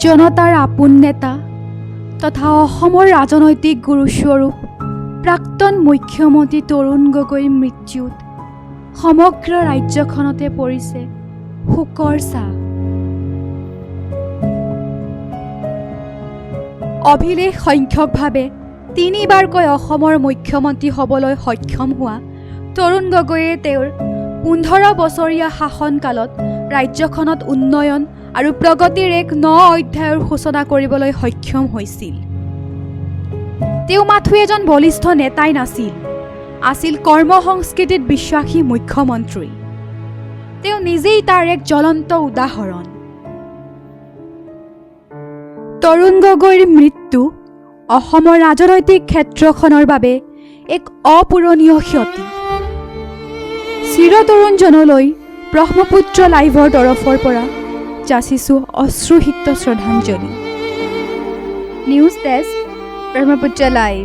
জনতাৰ আপোন নেতা তথা অসমৰ ৰাজনৈতিক গুৰুস্বৰূপ প্ৰাক্তন মুখ্যমন্ত্ৰী তৰুণ গগৈৰ মৃত্যুত সমগ্ৰ ৰাজ্যখনতে পৰিছে শোকৰ ছাঁ। অভিলেখ সংখ্যকভাৱে 3বাৰকৈ অসমৰ মুখ্যমন্ত্ৰী হ'বলৈ সক্ষম হোৱা তৰুণ গগৈয়ে তেওঁৰ 15 বছৰীয়া শাসনকালত ৰাজ্যখনত উন্নয়ন আৰু প্ৰগতিৰ এক 9 অধ্যায়ৰ সূচনা কৰিবলৈ সক্ষম হৈছিল। তেওঁ মাথো এজন বলিষ্ঠ নেতাই নাছিল, আছিল কৰ্মসংস্কৃতিত বিশ্বাসী মুখ্যমন্ত্ৰী। তেওঁ নিজেই তাৰ এক জ্বলন্ত উদাহৰণ। তৰুণ গগৈৰ মৃত্যু অসমৰ ৰাজনৈতিক ক্ষেত্ৰখনৰ বাবে এক অপূৰণীয় ক্ষতি। চিৰতৰুণজনলৈ ব্ৰহ্মপুত্ৰ লাইভৰ তৰফৰ পৰা যাচিছোঁ অশ্ৰুসিক্ত শ্ৰদ্ধাঞ্জলি। News desk, Brahmaputra live.